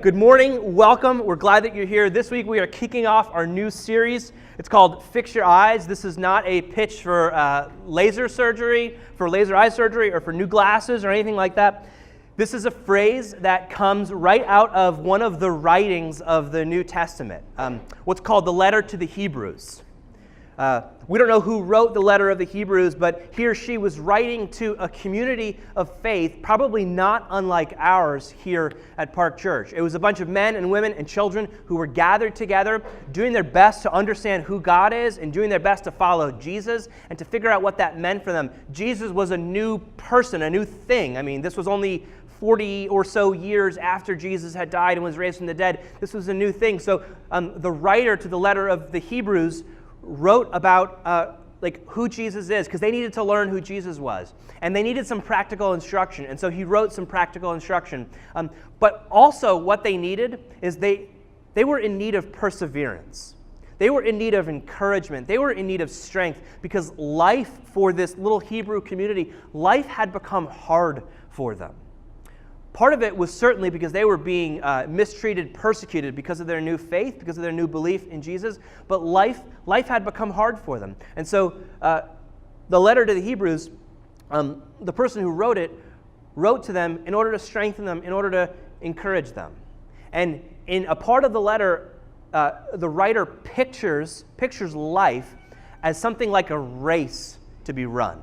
Good morning, welcome. We're glad that you're here. This week we are kicking off our new series. It's called Fix Your Eyes. This is not a pitch for laser surgery, for laser eye surgery, or for new glasses or anything like that. This is a phrase that comes right out of one of the writings of the New Testament, what's called the letter to the Hebrews. We don't know who wrote the letter of the Hebrews, but he or she was writing to a community of faith, probably not unlike ours here at Park Church. It was a bunch of men and women and children who were gathered together, doing their best to understand who God is and doing their best to follow Jesus and to figure out what that meant for them. Jesus was a new person, a new thing. I mean, this was only 40 or so years after Jesus had died and was raised from the dead. This was a new thing. So the writer to the letter of the Hebrews wrote about who Jesus is, because they needed to learn who Jesus was. And they needed some practical instruction. And so he wrote some practical instruction. But also what they needed is they were in need of perseverance. They were in need of encouragement. They were in need of strength, because life for this little Hebrew community, life had become hard for them. Part of it was certainly because they were being mistreated, persecuted because of their new faith, because of their new belief in Jesus. But life had become hard for them. And so the letter to the Hebrews, the person who wrote it, wrote to them in order to strengthen them, in order to encourage them. And in a part of the letter, the writer pictures life as something like a race to be run.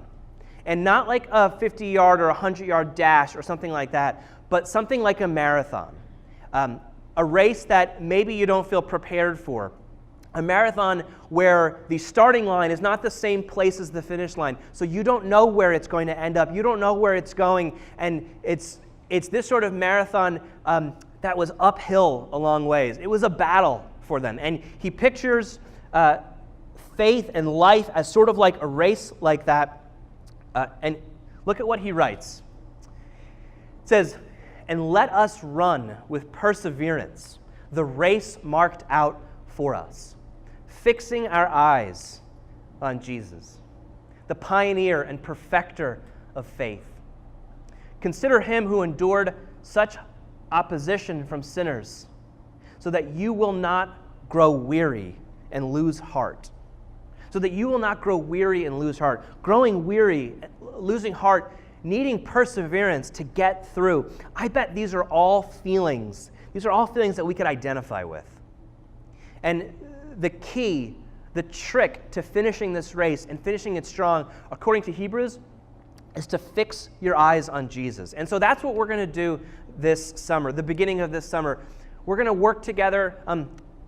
And not like a 50-yard or 100-yard dash or something like that, but something like a marathon, a race that maybe you don't feel prepared for, a marathon where the starting line is not the same place as the finish line, so you don't know where it's going to end up, you don't know where it's going, and it's this sort of marathon that was uphill a long ways. It was a battle for them, and he pictures faith and life as sort of like a race like that, and look at what he writes. It says, "And let us run with perseverance the race marked out for us, fixing our eyes on Jesus, the pioneer and perfecter of faith. Consider him who endured such opposition from sinners, so that you will not grow weary and lose heart." So that you will not grow weary and lose heart. Growing weary, losing heart, needing perseverance to get through. I bet these are all feelings. These are all feelings that we could identify with. And the key, the trick to finishing this race and finishing it strong, according to Hebrews, is to fix your eyes on Jesus. And so that's what we're going to do this summer, the beginning of this summer. We're going to work together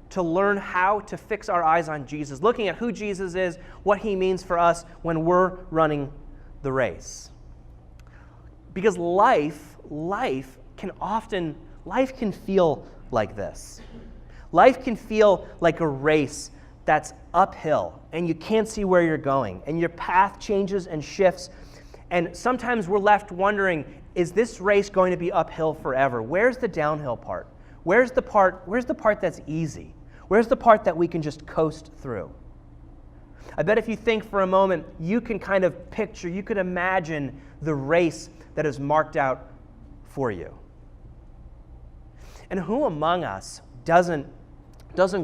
to learn how to fix our eyes on Jesus, looking at who Jesus is, what he means for us when we're running the race. Because life can feel like this. Life can feel like a race that's uphill, and you can't see where you're going, and your path changes and shifts, and sometimes we're left wondering, is this race going to be uphill forever? Where's the downhill part? Where's the part that's easy? Where's the part that we can just coast through? I bet if you think for a moment, you can kind of picture, you could imagine the race that is marked out for you. And who among us doesn't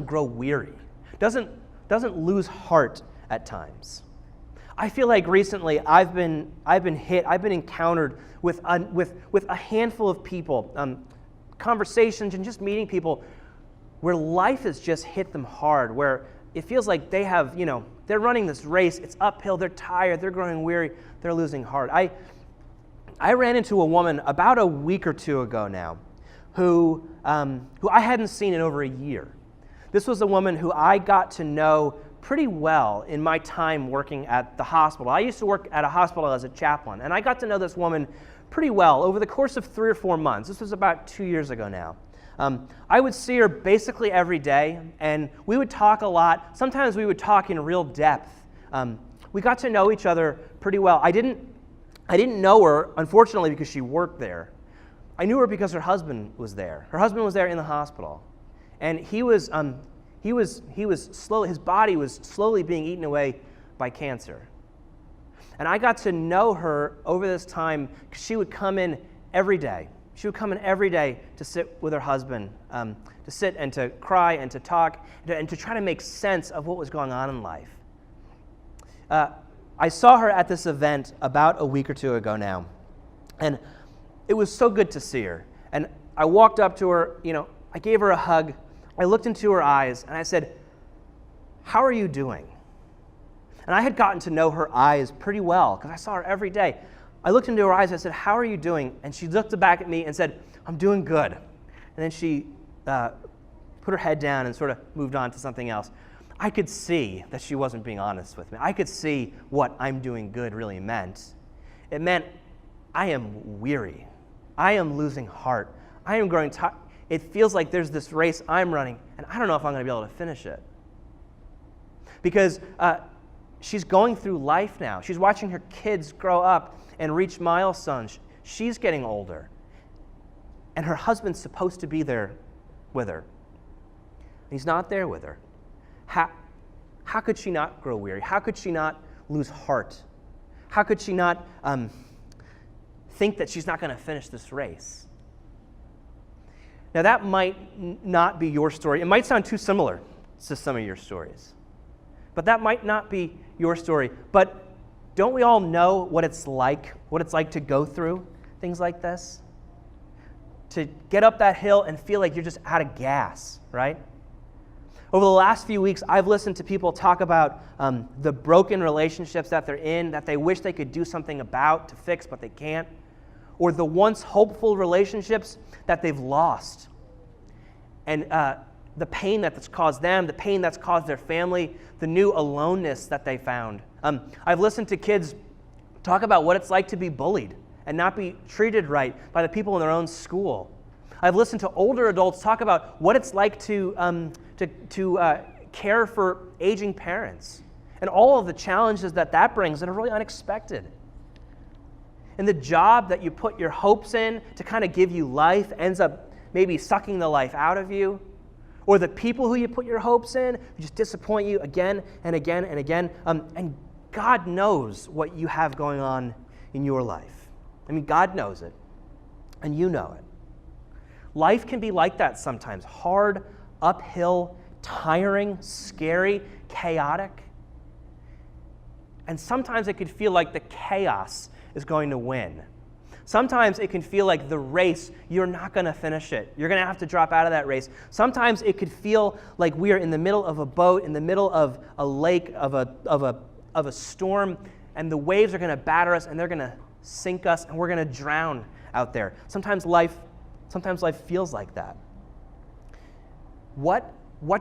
grow weary, doesn't lose heart at times? I feel like recently I've been encountered with a handful of people, conversations and just meeting people where life has just hit them hard, where it feels like they have, they're running this race, it's uphill, they're tired, they're growing weary, they're losing heart. I ran into a woman about a week or two ago now who I hadn't seen in over a year. This was a woman who I got to know pretty well in my time working at the hospital. I used to work at a hospital as a chaplain, and I got to know this woman pretty well over the course of 3 or 4 months. This was about 2 years ago now. I would see her basically every day, and we would talk a lot. Sometimes we would talk in real depth. We got to know each other pretty well. I didn't know her, unfortunately, because she worked there. I knew her because her husband was there. Her husband was there in the hospital, and his body was slowly being eaten away by cancer. And I got to know her over this time because she would come in every day. She would come in every day to sit with her husband, to sit and to cry and to talk and to try to make sense of what was going on in life. I saw her at this event about a week or two ago now, and it was so good to see her. And I walked up to her, I gave her a hug, I looked into her eyes, and I said, "How are you doing?" And I had gotten to know her eyes pretty well because I saw her every day. I looked into her eyes, I said, "How are you doing?" And she looked back at me and said, "I'm doing good." And then she put her head down and sort of moved on to something else. I could see that she wasn't being honest with me. I could see what "I'm doing good" really meant. It meant I am weary. I am losing heart. I am growing tired. It feels like there's this race I'm running, and I don't know if I'm going to be able to finish it. Because she's going through life now. She's watching her kids grow up and reach milestones. She's getting older. And her husband's supposed to be there with her. He's not there with her. How could she not grow weary? How could she not lose heart? How could she not think that she's not going to finish this race? Now, that might not be your story. It might sound too similar to some of your stories. But that might not be your story. But don't we all know what it's like to go through things like this? To get up that hill and feel like you're just out of gas, right? Over the last few weeks, I've listened to people talk about the broken relationships that they're in, that they wish they could do something about to fix, but they can't. Or the once hopeful relationships that they've lost. And the pain that's caused them, the pain that's caused their family, the new aloneness that they found. I've listened to kids talk about what it's like to be bullied and not be treated right by the people in their own school. I've listened to older adults talk about what it's like to care for aging parents and all of the challenges that brings that are really unexpected. And the job that you put your hopes in to kind of give you life ends up maybe sucking the life out of you. Or the people who you put your hopes in who just disappoint you again and again and again. And God knows what you have going on in your life. I mean, God knows it, and you know it. Life can be like that sometimes. Hard, uphill, tiring, scary, chaotic. And sometimes it could feel like the chaos is going to win. Sometimes it can feel like the race, you're not going to finish it. You're going to have to drop out of that race. Sometimes it could feel like we are in the middle of a boat, in the middle of a lake, of a storm, and the waves are going to batter us, and they're going to sink us, and we're going to drown out there. Sometimes life feels like that. What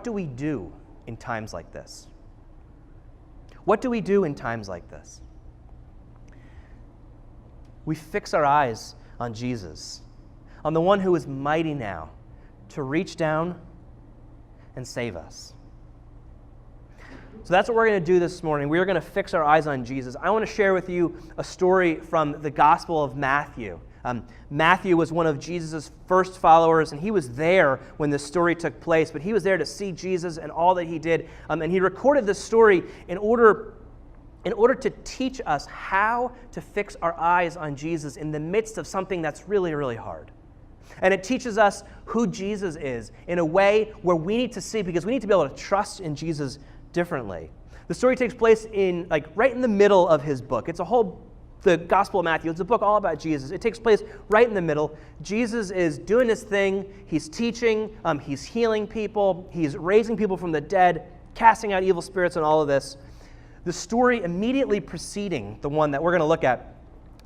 do we do in times like this? What do we do in times like this? We fix our eyes on Jesus, on the one who is mighty now to reach down and save us. So that's what we're going to do this morning. We are going to fix our eyes on Jesus. I want to share with you a story from the Gospel of Matthew. Matthew was one of Jesus' first followers, and he was there when this story took place, but he was there to see Jesus and all that he did. And he recorded this story in order to teach us how to fix our eyes on Jesus in the midst of something that's really, really hard. And it teaches us who Jesus is in a way where we need to see, because we need to be able to trust in Jesus differently. The story takes place right in the middle of his book. The Gospel of Matthew. It's a book all about Jesus. It takes place right in the middle. Jesus is doing his thing. He's teaching. He's healing people. He's raising people from the dead, casting out evil spirits, and all of this. The story immediately preceding the one that we're going to look at,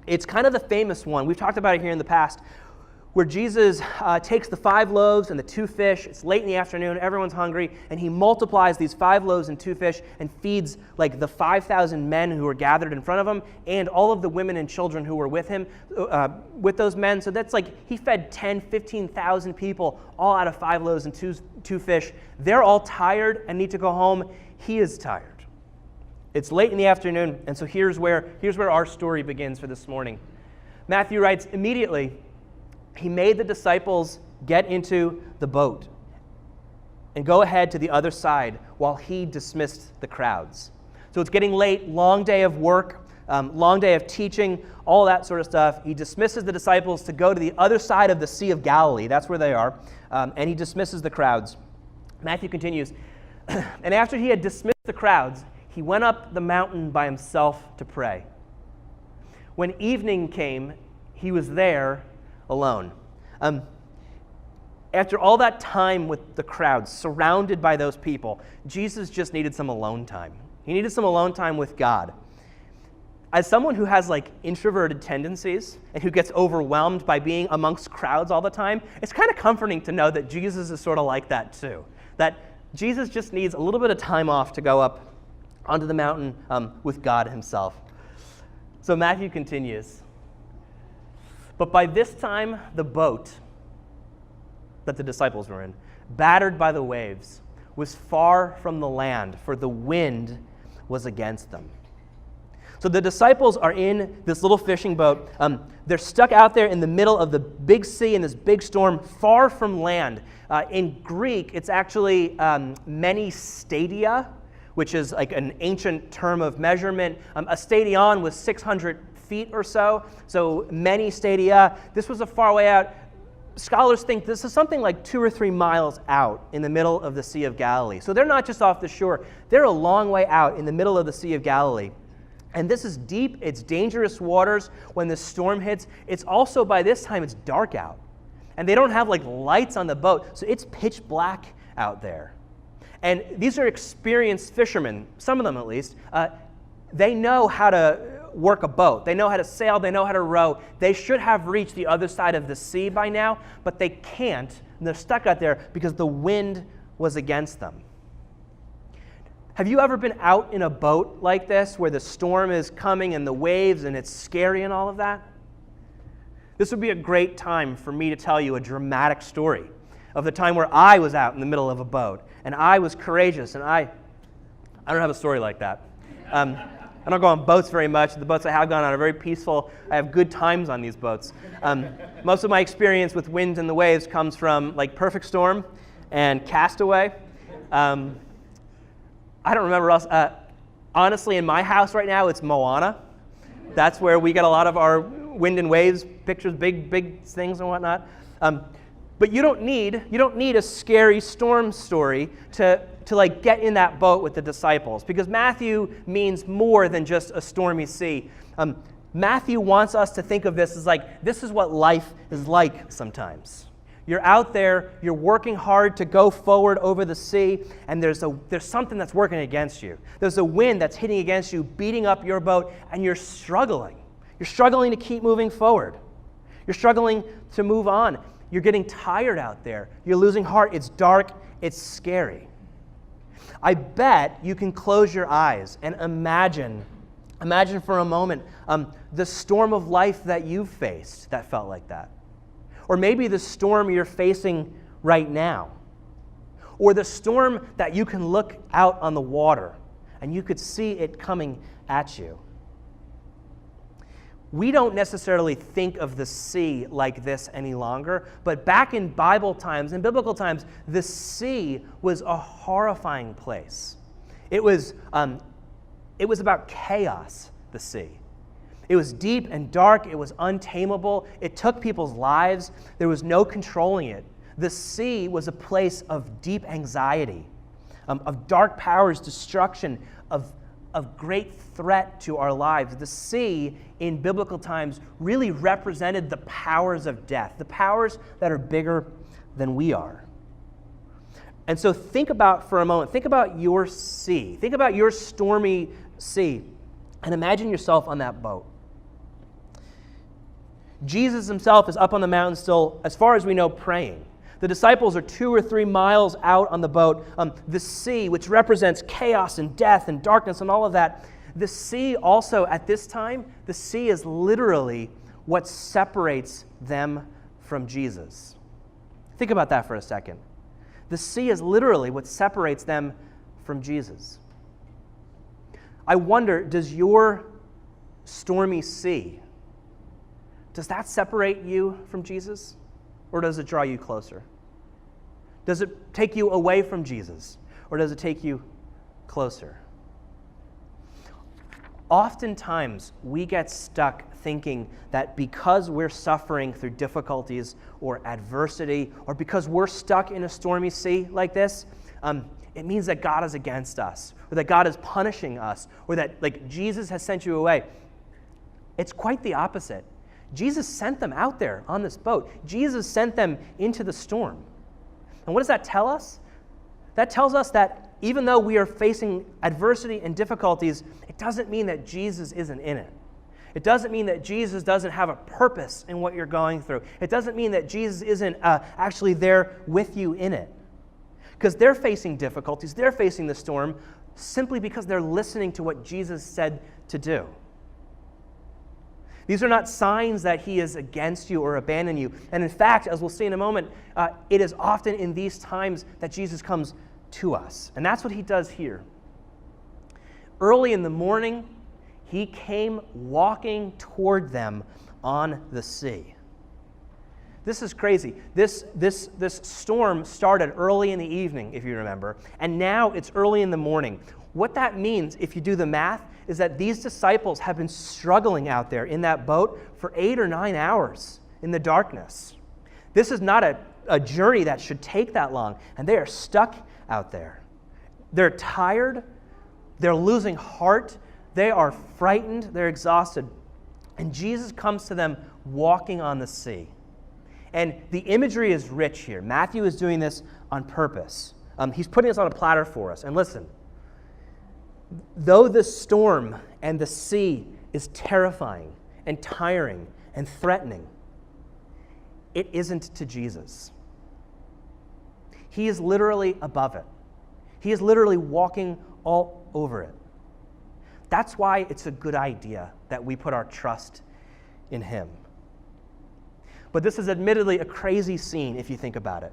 it's kind of the famous one. We've talked about it here in the past, where Jesus takes the 5 loaves and the 2 fish. It's late in the afternoon, everyone's hungry, and he multiplies these 5 loaves and 2 fish and feeds the 5,000 men who were gathered in front of him and all of the women and children who were with him, with those men. So that's he fed 15,000 people all out of 5 loaves and 2 fish. They're all tired and need to go home. He is tired. It's late in the afternoon, and so here's where our story begins for this morning. Matthew writes, immediately, he made the disciples get into the boat and go ahead to the other side while he dismissed the crowds. So it's getting late, long day of work. long day of teaching, all that sort of stuff. He dismisses the disciples to go to the other side of the Sea of Galilee. That's where they are. And he dismisses the crowds. Matthew continues, and after he had dismissed the crowds, he went up the mountain by himself to pray. When evening came, he was there alone. After all that time with the crowds, surrounded by those people, Jesus just needed some alone time. He needed some alone time with God. As someone who has introverted tendencies and who gets overwhelmed by being amongst crowds all the time, it's kind of comforting to know that Jesus is sort of like that too. That Jesus just needs a little bit of time off to go up onto the mountain with God himself. So Matthew continues. But by this time, the boat that the disciples were in, battered by the waves, was far from the land, for the wind was against them. So the disciples are in this little fishing boat. They're stuck out there in the middle of the big sea in this big storm, far from land. In Greek, it's actually many stadia, which is an ancient term of measurement. A stadion was 600 feet or so many stadia. This was a far way out. Scholars think this is something like 2 or 3 miles out in the middle of the Sea of Galilee. So they're not just off the shore. They're a long way out in the middle of the Sea of Galilee. And this is deep. It's dangerous waters when the storm hits. It's also, by this time, it's dark out. And they don't have lights on the boat, so it's pitch black out there. And these are experienced fishermen, some of them at least. They know how to work a boat. They know how to sail. They know how to row. They should have reached the other side of the sea by now, but they can't. And they're stuck out there because the wind was against them. Have you ever been out in a boat like this where the storm is coming and the waves and it's scary and all of that? This would be a great time for me to tell you a dramatic story of the time where I was out in the middle of a boat and I was courageous, and I don't have a story like that. I don't go on boats very much. The boats I have gone on are very peaceful. I have good times on these boats. Most of my experience with winds and the waves comes from Perfect Storm and Castaway. I don't remember else. Honestly, in my house right now, it's Moana. That's where we get a lot of our wind and waves pictures, big things and whatnot. But you don't need a scary storm story to get in that boat with the disciples, because Matthew means more than just a stormy sea. Matthew wants us to think of this as this is what life is like sometimes. You're out there, you're working hard to go forward over the sea, and there's something that's working against you. There's a wind that's hitting against you, beating up your boat, and you're struggling. You're struggling to keep moving forward. You're struggling to move on. You're getting tired out there. You're losing heart. It's dark. It's scary. I bet you can close your eyes and imagine for a moment the storm of life that you've faced that felt like that. Or maybe the storm you're facing right now. Or the storm that you can look out on the water and you could see it coming at you. We don't necessarily think of the sea like this any longer, but back in Bible times, in biblical times, the sea was a horrifying place. It was about chaos, the sea. It was deep and dark. It was untamable. It took people's lives. There was no controlling it. The sea was a place of deep anxiety, of dark powers, destruction, of great threat to our lives. The sea in biblical times really represented the powers of death, the powers that are bigger than we are. And so think about your sea. Think about your stormy sea, and imagine yourself on that boat. Jesus himself is up on the mountain still, as far as we know, praying. The disciples are 2 or 3 miles out on the boat. The sea, which represents chaos and death and darkness and all of that, the sea also, at this time, the sea is literally what separates them from Jesus. Think about that for a second. The sea is literally what separates them from Jesus. I wonder, does your stormy sea, does that separate you from Jesus, or does it draw you closer? Does it take you away from Jesus, or does it take you closer? Oftentimes, we get stuck thinking that because we're suffering through difficulties or adversity, or because we're stuck in a stormy sea like this, it means that God is against us, or that God is punishing us, or that like Jesus has sent you away. It's quite the opposite. Jesus sent them out there on this boat. Jesus sent them into the storm. And what does that tell us? That tells us that even though we are facing adversity and difficulties, it doesn't mean that Jesus isn't in it. It doesn't mean that Jesus doesn't have a purpose in what you're going through. It doesn't mean that Jesus isn't actually there with you in it. Because they're facing difficulties, they're facing the storm simply because they're listening to what Jesus said to do. These are not signs that he is against you or abandon you. And in fact, as we'll see in a moment, it is often in these times that Jesus comes to us. And that's what he does here. Early in the morning, he came walking toward them on the sea. This is crazy. This storm started early in the evening, if you remember, and now it's early in the morning. What that means, if you do the math, is that these disciples have been struggling out there in that boat for 8 or 9 hours in the darkness. This is not a journey that should take that long, and they are stuck out there. They're tired, they're losing heart, they are frightened, they're exhausted. And Jesus comes to them walking on the sea. And the imagery is rich here. Matthew is doing this on purpose. He's putting this on a platter for us. And listen, though the storm and the sea is terrifying and tiring and threatening, it isn't to Jesus. He is literally above it. He is literally walking all over it. That's why it's a good idea that we put our trust in him. But this is admittedly a crazy scene if you think about it.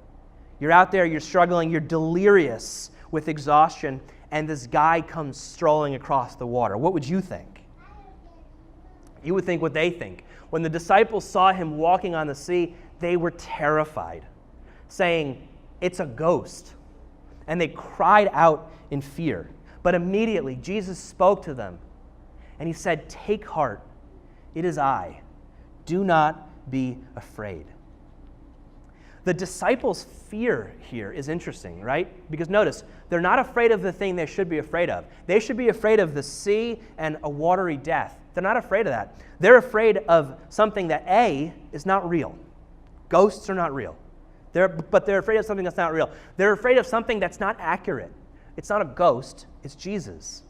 You're out there, you're struggling, you're delirious with exhaustion, and this guy comes strolling across the water. What would you think? You would think what they think. When the disciples saw him walking on the sea, they were terrified, saying, "It's a ghost." And they cried out in fear. But immediately Jesus spoke to them, and he said, "Take heart, it is I. Do not be afraid." The disciples' fear here is interesting, right? Because notice, they're not afraid of the thing they should be afraid of. They should be afraid of the sea and a watery death. They're not afraid of that. They're afraid of something that, A, is not real. Ghosts are not real. But they're afraid of something that's not real. They're afraid of something that's not accurate. It's not a ghost, it's Jesus.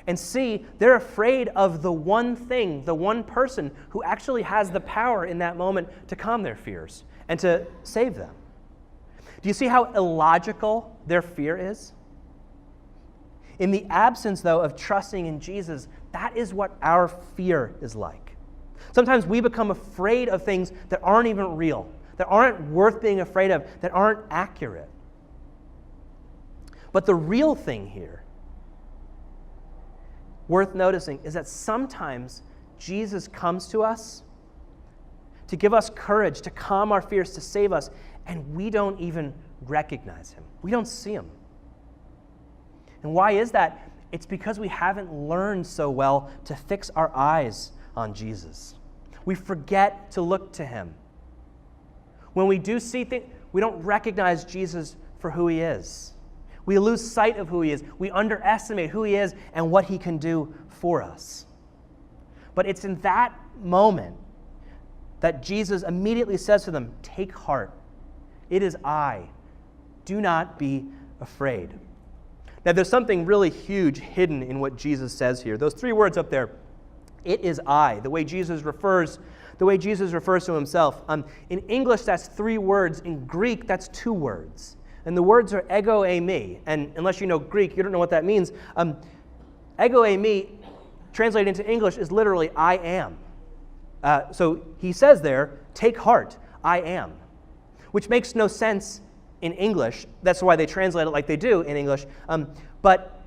And C, they're afraid of the one thing, the one person who actually has the power in that moment to calm their fears and to save them. Do you see how illogical their fear is? In the absence, though, of trusting in Jesus, that is what our fear is like. Sometimes we become afraid of things that aren't even real, that aren't worth being afraid of, that aren't accurate. But the real thing here, worth noticing, is that sometimes Jesus comes to us to give us courage, to calm our fears, to save us, and we don't even recognize him. We don't see him. And why is that? It's because we haven't learned so well to fix our eyes on Jesus. We forget to look to him. When we do see things, we don't recognize Jesus for who he is. We lose sight of who he is. We underestimate who he is and what he can do for us. But it's in that moment that Jesus immediately says to them, "Take heart. It is I. Do not be afraid." Now, there's something really huge hidden in what Jesus says here. Those 3 words up there, "It is I," the way Jesus refers to himself. In English, that's 3 words. In Greek, that's 2 words. And the words are ego eimi. And unless you know Greek, you don't know what that means. Ego eimi, translated into English, is literally I am. So he says there, "Take heart, I am," which makes no sense in English. That's why they translate it like they do in English. But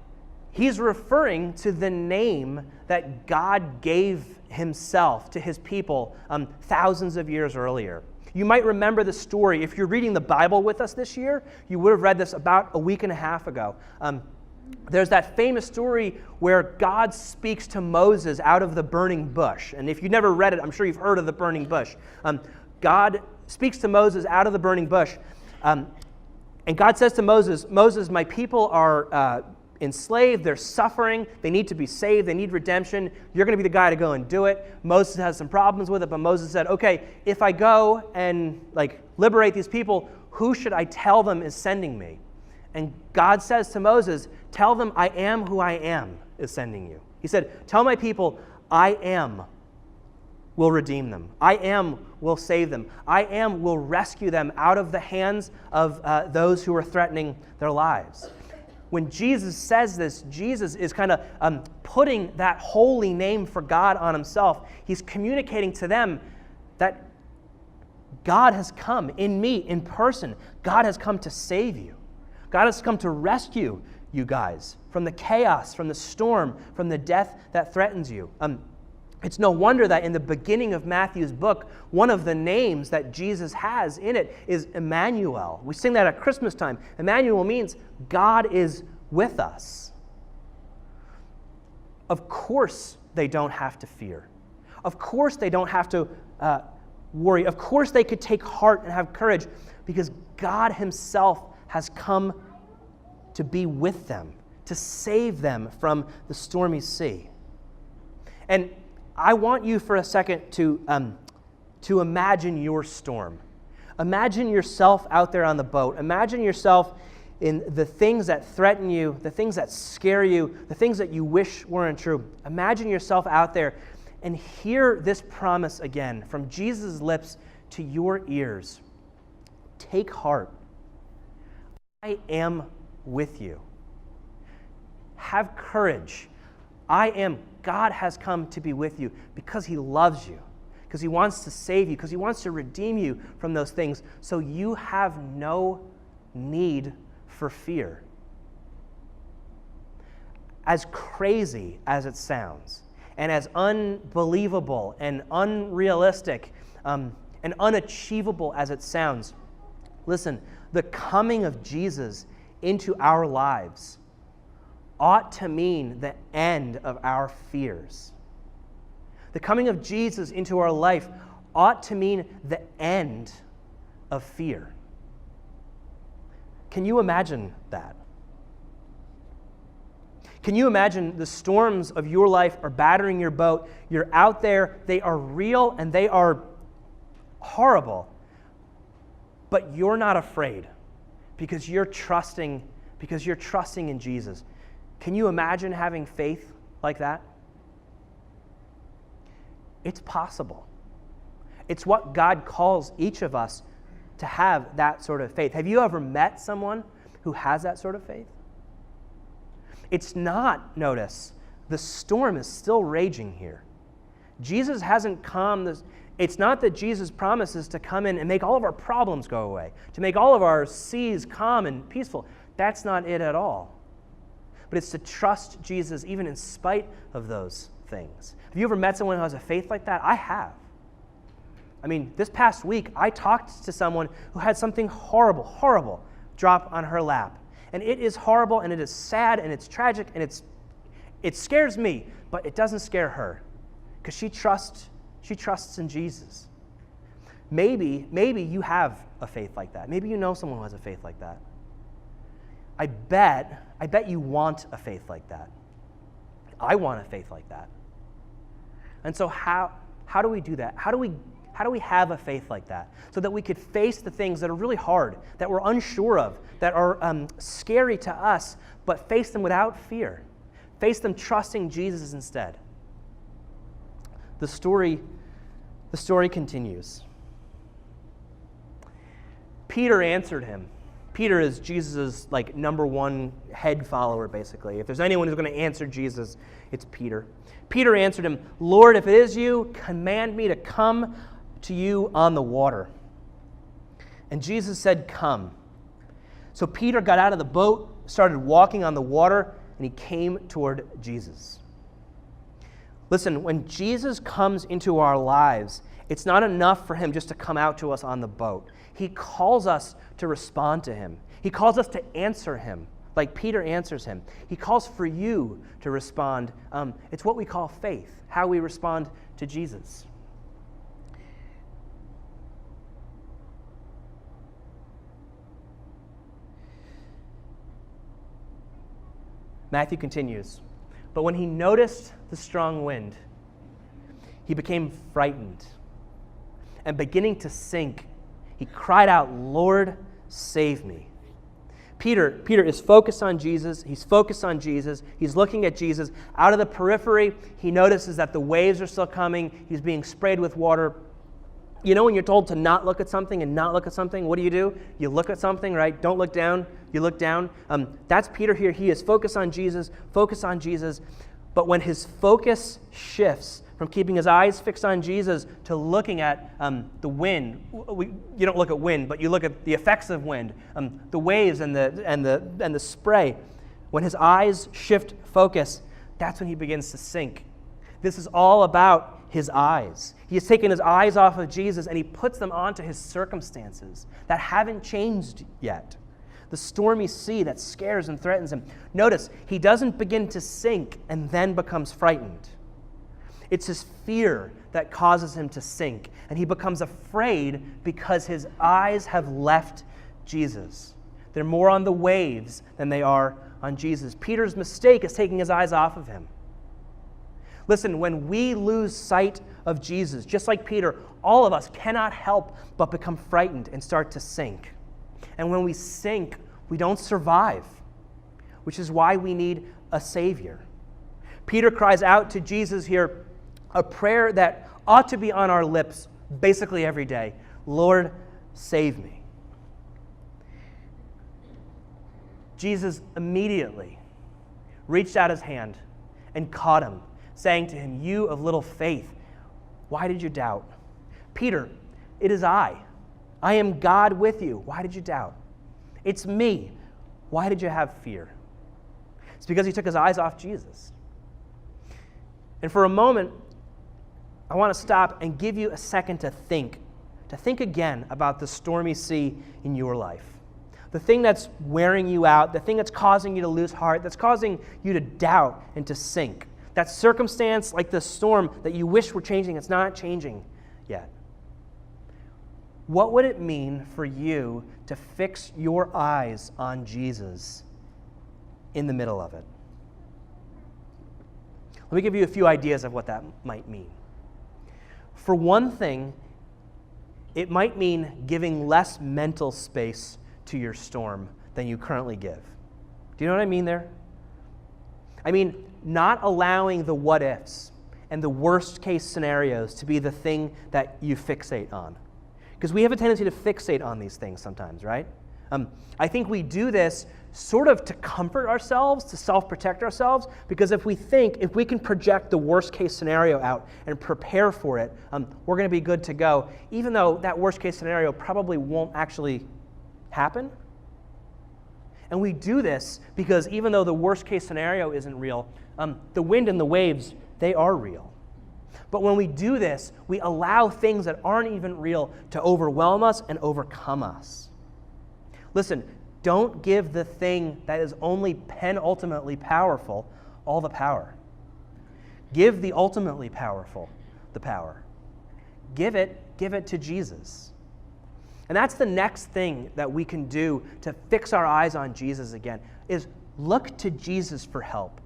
he's referring to the name that God gave himself to his people thousands of years earlier. You might remember the story. If you're reading the Bible with us this year, you would have read this about a week and a half ago. there's that famous story where God speaks to Moses out of the burning bush. And if you've never read it, I'm sure you've heard of the burning bush. God speaks to Moses out of the burning bush. And God says to Moses, Moses, my people are enslaved, they're suffering, they need to be saved, they need redemption. You're going to be the guy to go and do it. Moses has some problems with it, but Moses said, okay, if I go and liberate these people, who should I tell them is sending me? And God says to Moses, tell them I am who I am is sending you. He said, tell my people, I am will redeem them. I am will save them. I am will rescue them out of the hands of those who are threatening their lives. When Jesus says this, Jesus is kind of putting that holy name for God on himself. He's communicating to them that God has come in me, in person. God has come to save you. God has come to rescue you guys from the chaos, from the storm, from the death that threatens you. It's no wonder that in the beginning of Matthew's book, one of the names that Jesus has in it is Emmanuel. We sing that at Christmas time. Emmanuel means God is with us. Of course they don't have to fear. Of course they don't have to worry. Of course they could take heart and have courage because God himself has come to be with them, to save them from the stormy sea. And I want you for a second to imagine your storm. Imagine yourself out there on the boat. Imagine yourself in the things that threaten you, the things that scare you, the things that you wish weren't true. Imagine yourself out there and hear this promise again from Jesus' lips to your ears. Take heart. I am with you. Have courage. God has come to be with you because he loves you, because he wants to save you, because he wants to redeem you from those things, so you have no need for fear. As crazy as it sounds, and as unbelievable and unrealistic and unachievable as it sounds, listen, the coming of Jesus into our lives ought to mean the end of our fears. The coming of Jesus into our life ought to mean the end of fear. Can you imagine that? Can you imagine the storms of your life are battering your boat? You're out there, they are real and they are horrible, but you're not afraid because you're trusting in Jesus. Can you imagine having faith like that? It's possible. It's what God calls each of us to have that sort of faith. Have you ever met someone who has that sort of faith? It's not, notice, the storm is still raging here. Jesus hasn't calmed this. It's not that Jesus promises to come in and make all of our problems go away, to make all of our seas calm and peaceful. That's not it at all. But it's to trust Jesus even in spite of those things. Have you ever met someone who has a faith like that? I have. I mean, this past week, I talked to someone who had something horrible, horrible drop on her lap. And it is horrible, and it is sad, and it's tragic, and it scares me, but it doesn't scare her because she trusts in Jesus. Maybe you have a faith like that. Maybe you know someone who has a faith like that. I bet you want a faith like that. I want a faith like that. And so how do we do that? How do we have a faith like that so that we could face the things that are really hard, that we're unsure of, that are scary to us, but face them without fear? Face them trusting Jesus instead. The story continues. Peter answered him. Peter is Jesus' number one head follower, basically. If there's anyone who's going to answer Jesus, it's Peter. Peter answered him, Lord, if it is you, command me to come to you on the water. And Jesus said, come. So Peter got out of the boat, started walking on the water, and he came toward Jesus. Listen, when Jesus comes into our lives, it's not enough for him just to come out to us on the boat. He calls us to respond to him. He calls us to answer him like Peter answers him. He calls for you to respond. It's what we call faith, how we respond to Jesus. Matthew continues, but when he noticed the strong wind, he became frightened, and beginning to sink, he cried out, "Lord, save me." Peter is focused on Jesus. He's focused on Jesus. He's looking at Jesus. Out of the periphery, he notices that the waves are still coming. He's being sprayed with water. You know when you're told to not look at something and not look at something, what do? You look at something, right? Don't look down. You look down. That's Peter here. He is focused on Jesus, focused on Jesus. But when his focus shifts from keeping his eyes fixed on Jesus to looking at the wind, you don't look at wind, but you look at the effects of wind, the waves and the spray. When his eyes shift focus, that's when he begins to sink. This is all about his eyes. He has taken his eyes off of Jesus and he puts them onto his circumstances that haven't changed yet. The stormy sea that scares and threatens him. Notice, he doesn't begin to sink and then becomes frightened. It's his fear that causes him to sink, and he becomes afraid because his eyes have left Jesus. They're more on the waves than they are on Jesus. Peter's mistake is taking his eyes off of him. Listen, when we lose sight of Jesus, just like Peter, all of us cannot help but become frightened and start to sink. And when we sink, we don't survive, which is why we need a Savior. Peter cries out to Jesus here a prayer that ought to be on our lips basically every day. Lord, save me. Jesus immediately reached out his hand and caught him, saying to him, "You of little faith, why did you doubt?" Peter, it is I. I am God with you. Why did you doubt? It's me. Why did you have fear? It's because he took his eyes off Jesus. And for a moment, I want to stop and give you a second to think again about the stormy sea in your life. The thing that's wearing you out, the thing that's causing you to lose heart, that's causing you to doubt and to sink. That circumstance, like the storm that you wish were changing, it's not changing yet. What would it mean for you to fix your eyes on Jesus in the middle of it? Let me give you a few ideas of what that might mean. For one thing, it might mean giving less mental space to your storm than you currently give. Do you know what I mean there? I mean, not allowing the what ifs and the worst case scenarios to be the thing that you fixate on. Because we have a tendency to fixate on these things sometimes, right? I think we do this sort of to comfort ourselves, to self-protect ourselves, because if we can project the worst case scenario out and prepare for it, we're going to be good to go, even though that worst case scenario probably won't actually happen. And we do this because even though the worst case scenario isn't real, the wind and the waves, they are real. But when we do this, we allow things that aren't even real to overwhelm us and overcome us. Listen, don't give the thing that is only penultimately powerful all the power. Give the ultimately powerful the power. Give it to Jesus. And that's the next thing that we can do to fix our eyes on Jesus again, is look to Jesus for help,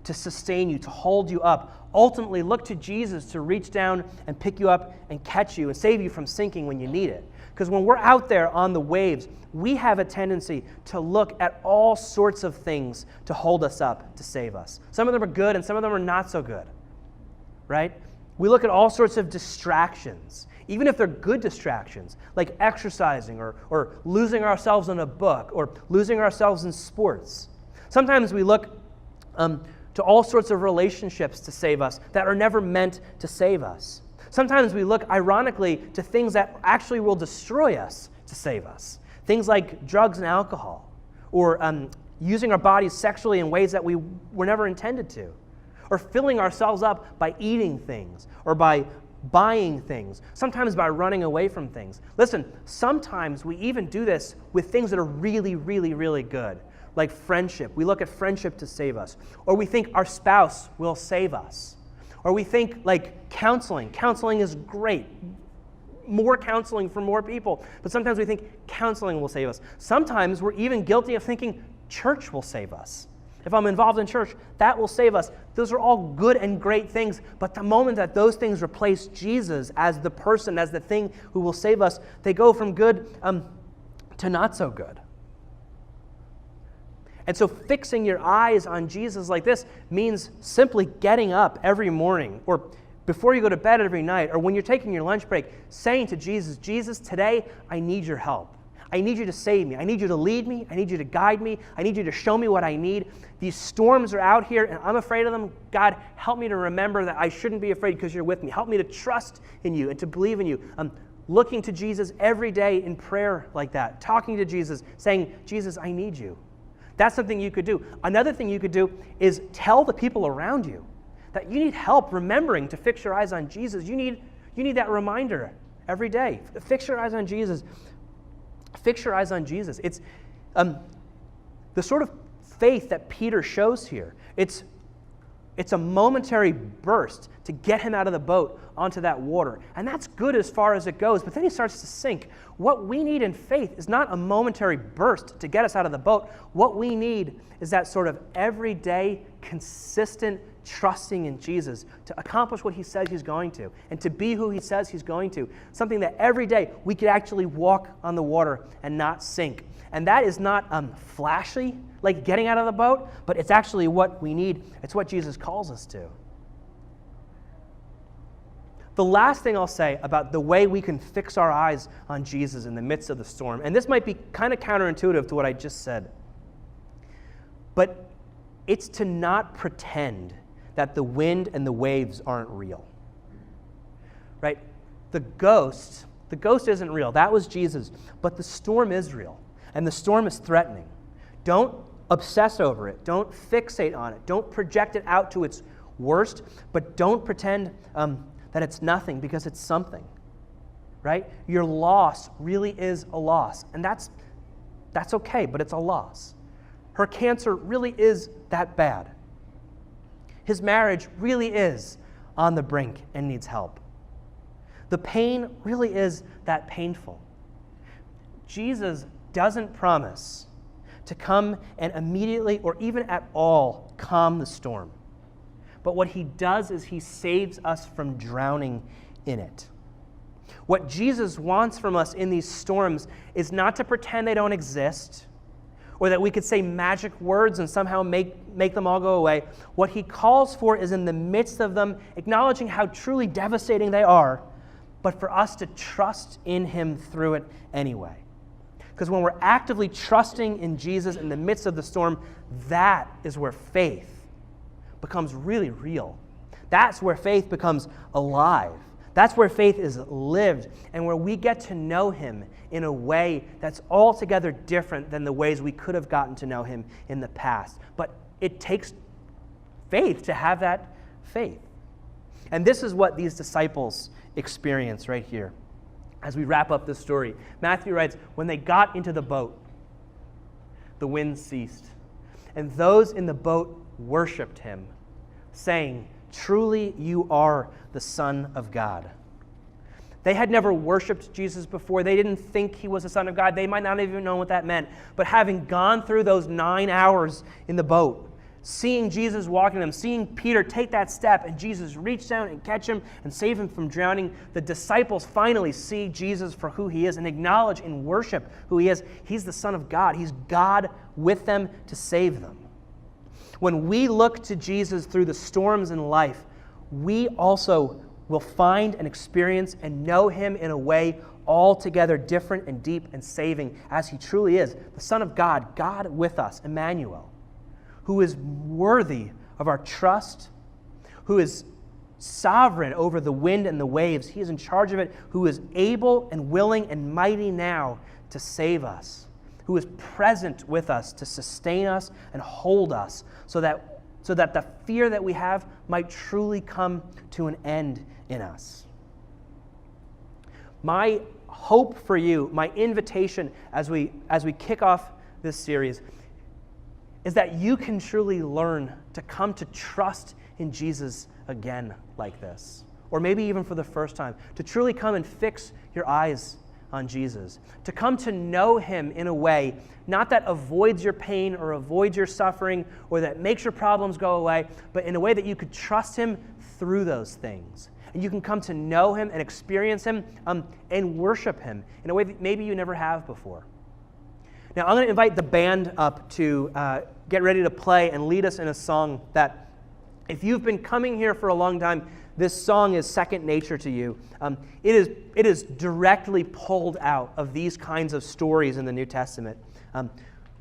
to sustain you, to hold you up. Ultimately, look to Jesus to reach down and pick you up and catch you and save you from sinking when you need it. Because when we're out there on the waves, we have a tendency to look at all sorts of things to hold us up, to save us. Some of them are good and some of them are not so good, right? We look at all sorts of distractions, even if they're good distractions, like exercising or losing ourselves in a book or losing ourselves in sports. Sometimes we look to all sorts of relationships to save us that are never meant to save us. Sometimes we look, ironically, to things that actually will destroy us to save us. Things like drugs and alcohol, or using our bodies sexually in ways that we were never intended to, or filling ourselves up by eating things, or by buying things, sometimes by running away from things. Listen, sometimes we even do this with things that are really, really, really good. like friendship. We look at friendship to save us. Or we think our spouse will save us. Or we think like counseling. Counseling is great. More counseling for more people. But sometimes we think counseling will save us. Sometimes we're even guilty of thinking church will save us. If I'm involved in church, that will save us. Those are all good and great things, but the moment that those things replace Jesus as the person, as the thing who will save us, they go from good to not so good. And so fixing your eyes on Jesus like this means simply getting up every morning, or before you go to bed every night, or when you're taking your lunch break, saying to Jesus, Jesus, today I need your help. I need you to save me. I need you to lead me. I need you to guide me. I need you to show me what I need. These storms are out here and I'm afraid of them. God, help me to remember that I shouldn't be afraid because you're with me. Help me to trust in you and to believe in you. Looking to Jesus every day in prayer like that. Talking to Jesus, saying, Jesus, I need you. That's something you could do. Another thing you could do is tell the people around you that you need help remembering to fix your eyes on Jesus. You need that reminder every day. Fix your eyes on Jesus. Fix your eyes on Jesus. It's the sort of faith that Peter shows here. It's a momentary burst to get him out of the boat onto that water. And that's good as far as it goes, but then he starts to sink. What we need in faith is not a momentary burst to get us out of the boat. What we need is that sort of everyday, consistent trusting in Jesus to accomplish what he says he's going to and to be who he says he's going to. Something that every day we could actually walk on the water and not sink. And that is not flashy, like getting out of the boat, but it's actually what we need. It's what Jesus calls us to. The last thing I'll say about the way we can fix our eyes on Jesus in the midst of the storm, and this might be kind of counterintuitive to what I just said, but it's to not pretend that the wind and the waves aren't real. Right? The ghost isn't real. That was Jesus. But the storm is real. And the storm is threatening. Don't obsess over it. Don't fixate on it. Don't project it out to its worst. But don't pretend that it's nothing, because it's something. Right? Your loss really is a loss. And that's okay, but it's a loss. Her cancer really is that bad. His marriage really is on the brink and needs help. The pain really is that painful. Jesus doesn't promise to come and immediately or even at all calm the storm. But what he does is he saves us from drowning in it. What Jesus wants from us in these storms is not to pretend they don't exist, or that we could say magic words and somehow make them all go away. What he calls for is in the midst of them, acknowledging how truly devastating they are, but for us to trust in him through it anyway. Because when we're actively trusting in Jesus in the midst of the storm, that is where faith becomes really real. That's where faith becomes alive. That's where faith is lived, and where we get to know him in a way that's altogether different than the ways we could have gotten to know him in the past. But it takes faith to have that faith. And this is what these disciples experience right here. As we wrap up this story, Matthew writes, when they got into the boat, the wind ceased, and those in the boat worshiped him, saying, truly you are the Son of God. They had never worshiped Jesus before. They didn't think he was the Son of God. They might not even know what that meant. But having gone through those 9 hours in the boat, seeing Jesus walking them, seeing Peter take that step and Jesus reach down and catch him and save him from drowning, the disciples finally see Jesus for who he is and acknowledge in worship who he is. He's the Son of God. He's God with them to save them. When we look to Jesus through the storms in life, we also will find and experience and know him in a way altogether different and deep and saving as he truly is, the Son of God, God with us, Emmanuel, who is worthy of our trust, who is sovereign over the wind and the waves. He is in charge of it, who is able and willing and mighty now to save us, who is present with us to sustain us and hold us so that the fear that we have might truly come to an end in us. My hope for you, my invitation as we kick off this series, is that you can truly learn to come to trust in Jesus again like this. Or maybe even for the first time, to truly come and fix your eyes on Jesus. To come to know him in a way, not that avoids your pain or avoids your suffering or that makes your problems go away, but in a way that you could trust him through those things. And you can come to know him and experience him and worship him in a way that maybe you never have before. Now, I'm going to invite the band up to get ready to play and lead us in a song that, if you've been coming here for a long time, this song is second nature to you. It is directly pulled out of these kinds of stories in the New Testament.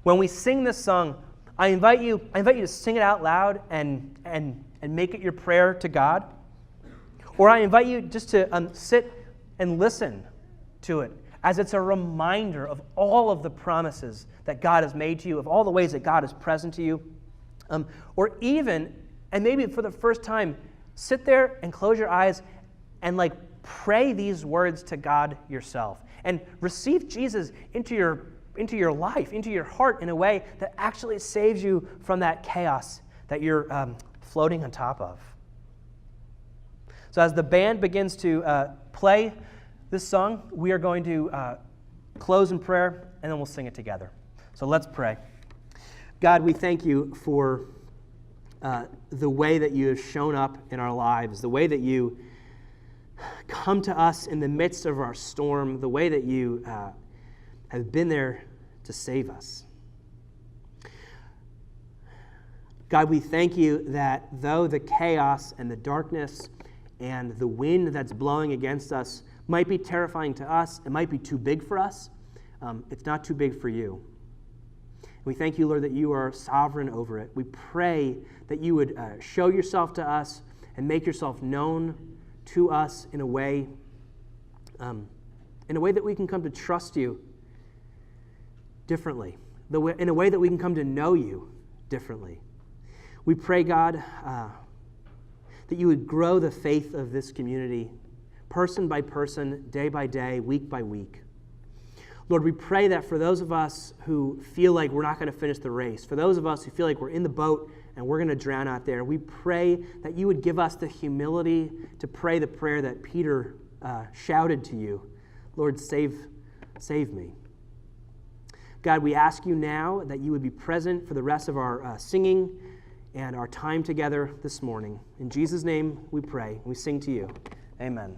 When we sing this song, I invite you to sing it out loud and make it your prayer to God. Or I invite you just to sit and listen to it, as it's a reminder of all of the promises that God has made to you, of all the ways that God is present to you. Or even, and maybe for the first time, sit there and close your eyes and pray these words to God yourself and receive Jesus into your life, into your heart in a way that actually saves you from that chaos that you're floating on top of. So as the band begins to play this song, we are going to close in prayer, and then we'll sing it together. So let's pray. God, we thank you for the way that you have shown up in our lives, the way that you come to us in the midst of our storm, the way that you have been there to save us. God, we thank you that though the chaos and the darkness and the wind that's blowing against us might be terrifying to us, it might be too big for us, it's not too big for you. We thank you, Lord, that you are sovereign over it. We pray that you would show yourself to us and make yourself known to us in a way that we can come to trust you differently, in a way that we can come to know you differently. We pray, God, that you would grow the faith of this community, person by person, day by day, week by week. Lord, we pray that for those of us who feel like we're not going to finish the race, for those of us who feel like we're in the boat and we're going to drown out there, we pray that you would give us the humility to pray the prayer that Peter shouted to you. Lord, save me. God, we ask you now that you would be present for the rest of our singing and our time together this morning. In Jesus' name we pray. We sing to you. Amen.